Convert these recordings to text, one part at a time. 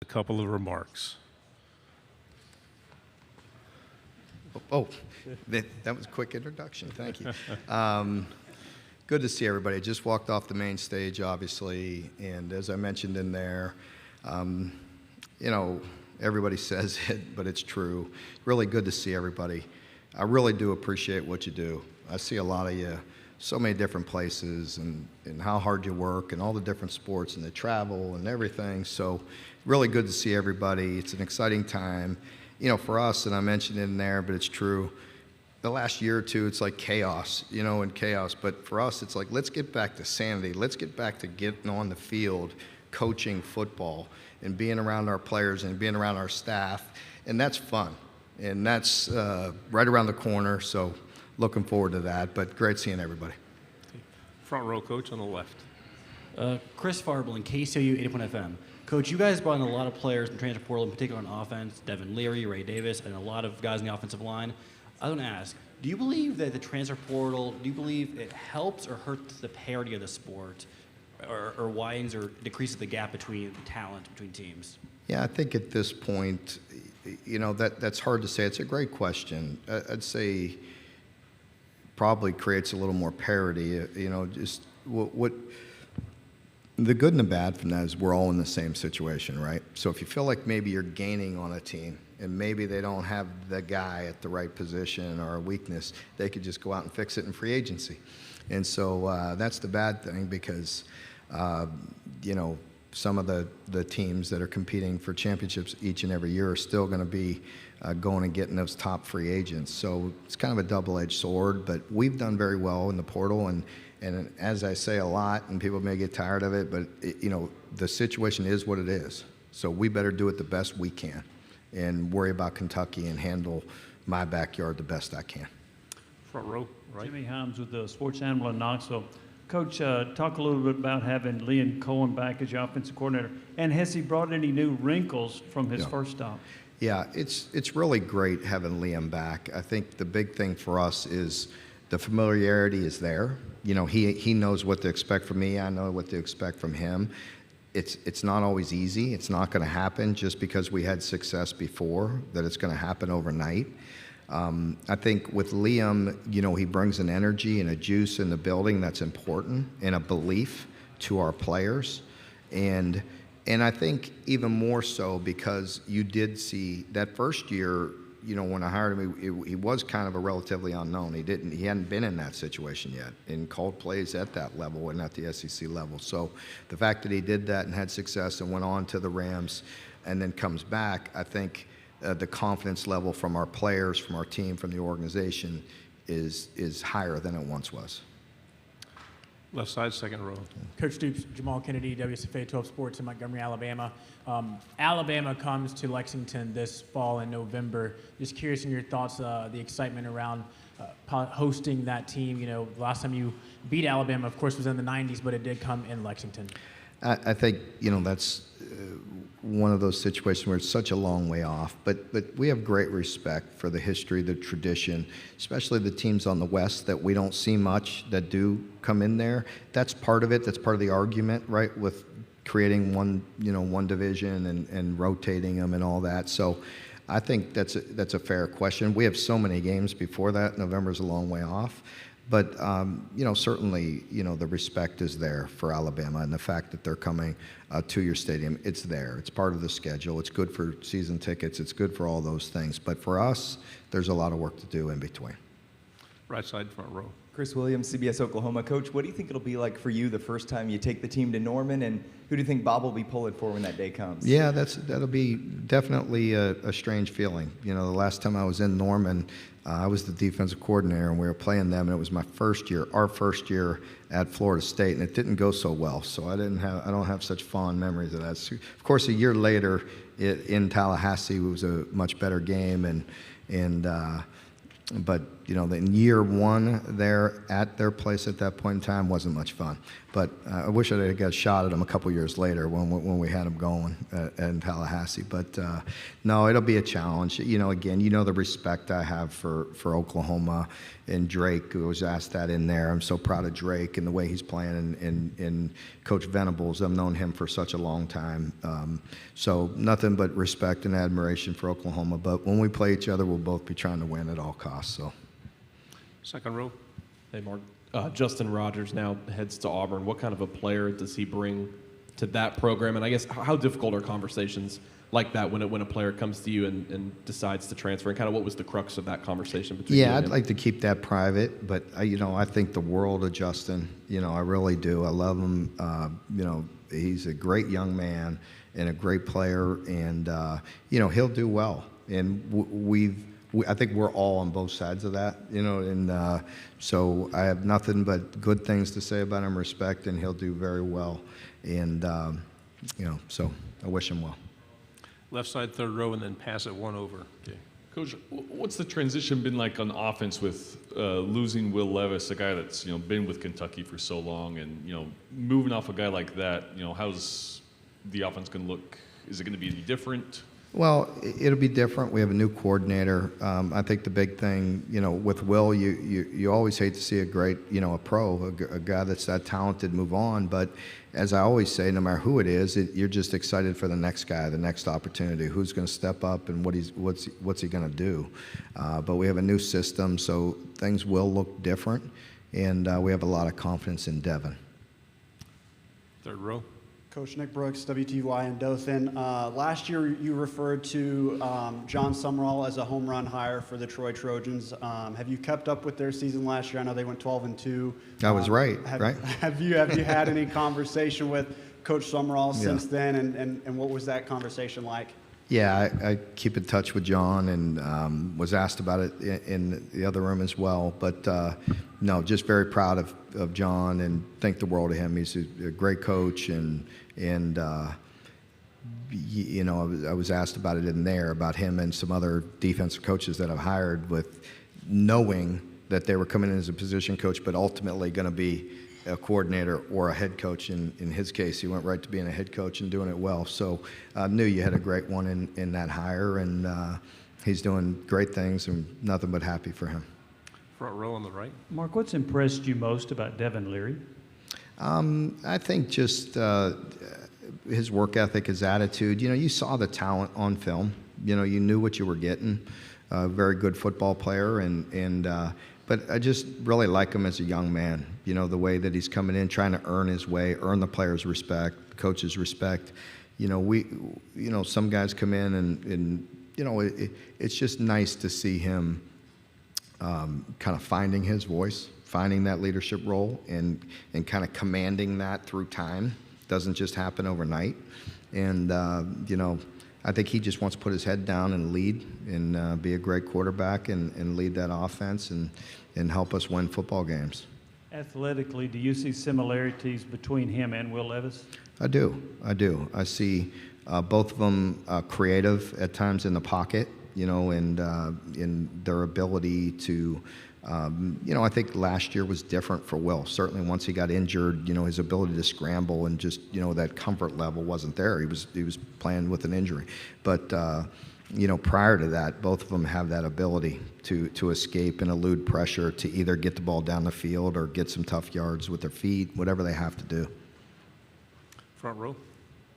a couple of remarks. Oh, that was a quick introduction. Thank you. Good to see everybody. I just walked off the main stage, obviously, and as I mentioned in there, you know, everybody says it, but it's true. Really good to see everybody. I really do appreciate what you do. I see a lot of you, so many different places, and how hard you work, and all the different sports, and the travel, and everything. So really good to see everybody. It's an exciting time. You know, for us, and I mentioned it in there, but it's true, the last year or two, it's like chaos, you know, and chaos. But for us, it's like, let's get back to sanity. Let's get back to getting on the field, coaching football, and being around our players and being around our staff. And that's fun. And that's right around the corner. So looking forward to that. But great seeing everybody. Front row coach on the left. Chris Farbel, KCOU 81 FM. Coach, you guys brought in a lot of players in the transfer portal, in particular on offense, Devin Leary, Ray Davis, and a lot of guys in the offensive line. I was going to ask, do you believe that the transfer portal, do you believe it helps or hurts the parity of the sport, or widens or decreases the gap between talent between teams? Yeah, I think at this point, you know, that's hard to say. It's a great question. I'd say probably creates a little more parity. You know, just what the good and the bad from that is we're all in the same situation, right? So if you feel like maybe you're gaining on a team and maybe they don't have the guy at the right position or a weakness, they could just go out and fix it in free agency. And so that's the bad thing because, you know, some of the teams that are competing for championships each and every year are still going to be going and getting those top free agents. So it's kind of a double-edged sword, but we've done very well in the portal. And as I say a lot, and people may get tired of it, but you know, the situation is what it is. So we better do it the best we can and worry about Kentucky and handle my backyard the best I can. Front row, right. Jimmy Himes with the Sports Animal in Knoxville. Coach, talk a little bit about having Liam Cohen back as your offensive coordinator. And has he brought any new wrinkles from his first stop? Yeah, it's really great having Liam back. I think the big thing for us is the familiarity is there. You know, he knows what to expect from me. I know what to expect from him. It's not always easy. It's not going to happen just because we had success before, that it's going to happen overnight. I think with Liam, you know, he brings an energy and a juice in the building that's important, and a belief to our players. And I think even more so because you did see that first year, you know, when I hired him, he was kind of a relatively unknown. He hadn't been in that situation yet and called plays at that level and at the SEC level. So the fact that he did that and had success and went on to the Rams and then comes back, I think the confidence level from our players, from our team, from the organization is higher than it once was. Left side, second row. Coach Stoops, Jamal Kennedy, WSFA 12 Sports in Montgomery, Alabama. Alabama comes to Lexington this fall in November. Just curious in your thoughts, the excitement around hosting that team. You know, the last time you beat Alabama, of course, was in the 90s, but it did come in Lexington. I think, you know, that's one of those situations where it's such a long way off, but we have great respect for the history, the tradition, especially the teams on the West that we don't see much that do come in there. That's part of it. That's part of the argument, right, with creating one division and rotating them and all that. So I think that's a fair question. We have so many games before that. November's a long way off. But, you know, certainly, you know, the respect is there for Alabama, and the fact that they're coming to your stadium, it's there. It's part of the schedule. It's good for season tickets. It's good for all those things. But for us, there's a lot of work to do in between. Right side, front row. Chris Williams, CBS Oklahoma. Coach, what do you think it'll be like for you the first time you take the team to Norman, and who do you think Bob will be pulling for when that day comes? Yeah, that'll be definitely a strange feeling. You know, the last time I was in Norman, I was the defensive coordinator, and we were playing them, and it was my first year, our first year at Florida State, and it didn't go so well. So I don't have such fond memories of that. So, of course, a year later in Tallahassee, it was a much better game, but in year one there at their place at that point in time wasn't much fun. But I wish I had got a shot at them a couple years later when we had them going in Tallahassee. But no, it'll be a challenge. Again, the respect I have for Oklahoma and Drake, who was asked that in there. I'm so proud of Drake and the way he's playing, and Coach Venables. I've known him for such a long time. So nothing but respect and admiration for Oklahoma. But when we play each other, we'll both be trying to win at all costs. So. Second row. Hey, Mark. Justin Rogers now heads to Auburn. What kind of a player does he bring to that program? And I guess how difficult are conversations like that when a player comes to you and decides to transfer? And kind of what was the crux of that conversation between you and I'd him? like to keep that private, but I think the world of Justin. I really do. I love him. He's a great young man and a great player, and he'll do well. And I think we're all on both sides of that, and so I have nothing but good things to say about him, respect, and he'll do very well. And, so I wish him well. Left side, third row, and then pass it one over. Okay. Coach, what's the transition been like on offense with losing Will Levis, a guy that's been with Kentucky for so long, and moving off a guy like that? How's the offense going to look? Is it going to be different? Well, it'll be different. We have a new coordinator. I think the big thing, with Will, you always hate to see a great, a pro, a guy that's that talented move on. But as I always say, no matter who it is, you're just excited for the next guy, the next opportunity, who's going to step up and what's he going to do. But we have a new system, so things will look different, and we have a lot of confidence in Devin. Third row. Coach Nick Brooks, WTY in Dothan. Last year, you referred to John Summerall as a home run hire for the Troy Trojans. Have you kept up with their season last year? I know they went 12-2. I was right, right? Have you had any conversation with Coach Summerall since then, and what was that conversation like? Yeah, I keep in touch with John and was asked about it in the other room as well. But no, just very proud of John and think the world of him. He's a great coach, and I was asked about it in there, about him and some other defensive coaches that I've hired, with knowing that they were coming in as a position coach, but ultimately going to be a coordinator or a head coach. In his case, he went right to being a head coach and doing it well. So I knew you had a great one in that hire, and he's doing great things, and nothing but happy for him. Front row on the right. Mark, what's impressed you most about Devin Leary? I think just his work ethic, his attitude. You saw the talent on film. You knew what you were getting. Very good football player, but I just really like him as a young man. The way that he's coming in, trying to earn his way, earn the players' respect, coaches' respect. Some guys come in and it's just nice to see him kind of finding his voice, finding that leadership role, and kind of commanding that through time. Doesn't just happen overnight. And I think he just wants to put his head down and lead and be a great quarterback and lead that offense and help us win football games. Athletically, do you see similarities between him and Will Levis? I do. I see both of them creative at times in the pocket, and in their ability to, I think last year was different for Will. Certainly once he got injured, his ability to scramble and just, that comfort level wasn't there. He was playing with an injury. But, prior to that, both of them have that ability to escape and elude pressure, to either get the ball down the field or get some tough yards with their feet, whatever they have to do. Front row.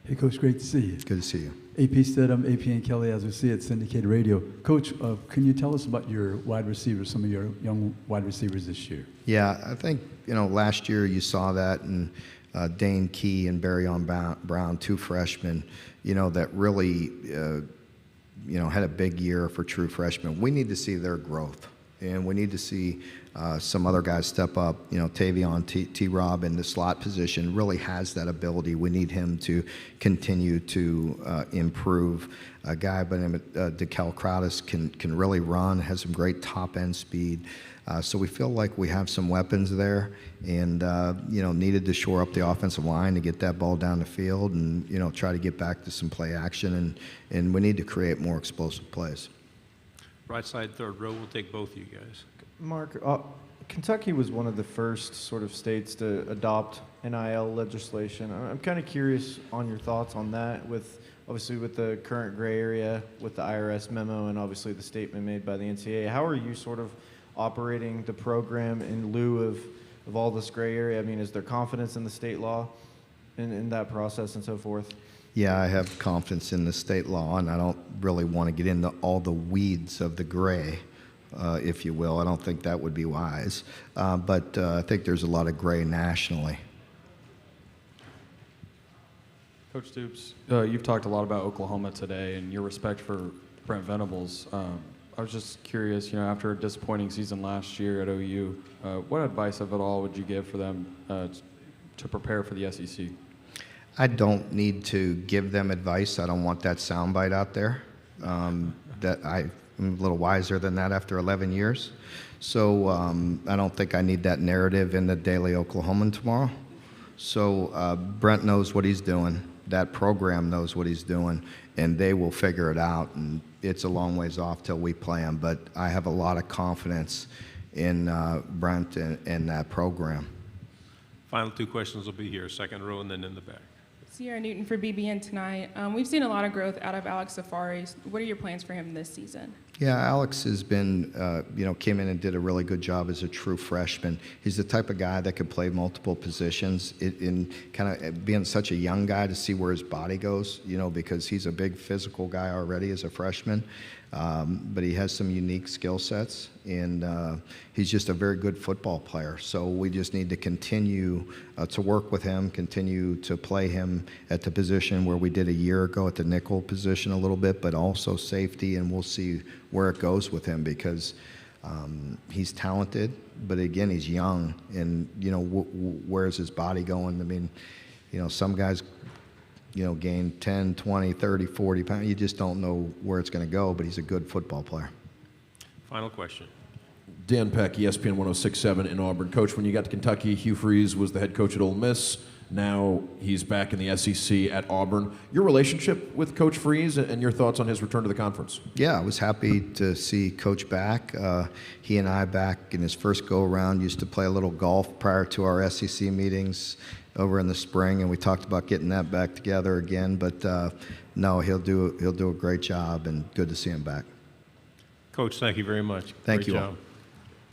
Hey, Coach, great to see you. Good to see you. AP Stidham, AP and Kelly, as we see at Syndicated Radio. Coach, can you tell us about your wide receivers, some of your young wide receivers this year? Yeah, I think, last year you saw that, and Dane Key and Barryon Brown, two freshmen, that really, had a big year for true freshmen. We need to see their growth, and we need to see some other guys step up. Tavion T-Rob in the slot position really has that ability. We need him to continue to improve. A guy by the name of DeKel Crowdis can really run, has some great top-end speed. So we feel like we have some weapons there, and needed to shore up the offensive line to get that ball down the field, and try to get back to some play action, and we need to create more explosive plays. Right side, third row. We'll take both of you guys. Mark, Kentucky was one of the first sort of states to adopt NIL legislation. I'm kind of curious on your thoughts on that, with obviously with the current gray area, with the IRS memo, and obviously the statement made by the NCAA. How are you sort of operating the program in lieu of all this gray area? I mean, is there confidence in the state law in that process and so forth? Yeah, I have confidence in the state law, and I don't really want to get into all the weeds of the gray, if you will. I don't think that would be wise. But I think there's a lot of gray nationally. Coach Stoops, you've talked a lot about Oklahoma today and your respect for Brent Venables. I was just curious, after a disappointing season last year at OU, what advice, if at all, would you give for them to prepare for the SEC? I don't need to give them advice. I don't want that soundbite out there. That I'm a little wiser than that after 11 years. So I don't think I need that narrative in the Daily Oklahoman tomorrow. So Brent knows what he's doing. That program knows what he's doing, and they will figure it out. And it's a long ways off till we play them, but I have a lot of confidence in Brent and that program. Final two questions will be here, second row and then in the back. Sierra Newton for BBN tonight. We've seen a lot of growth out of Alex Safari. What are your plans for him this season? Yeah, Alex has been, came in and did a really good job as a true freshman. He's the type of guy that could play multiple positions. In kind of being such a young guy, to see where his body goes, because he's a big physical guy already as a freshman. But he has some unique skill sets, and he's just a very good football player. So we just need to continue to work with him, continue to play him at the position where we did a year ago at the nickel position a little bit, but also safety, and we'll see where it goes with him because he's talented, but again, he's young, and where's his body going? I mean, some guys gain 10, 20, 30, 40 pounds. You just don't know where it's going to go, but he's a good football player. Final question. Dan Peck, ESPN 106.7 in Auburn. Coach, when you got to Kentucky, Hugh Freeze was the head coach at Ole Miss. Now he's back in the SEC at Auburn. Your relationship with Coach Freeze and your thoughts on his return to the conference? Yeah, I was happy to see Coach back. He and I back in his first go-around used to play a little golf prior to our SEC meetings over in the spring, and we talked about getting that back together again. But no, he'll do a great job, and good to see him back. Coach, thank you very much. Thank Great you job. all.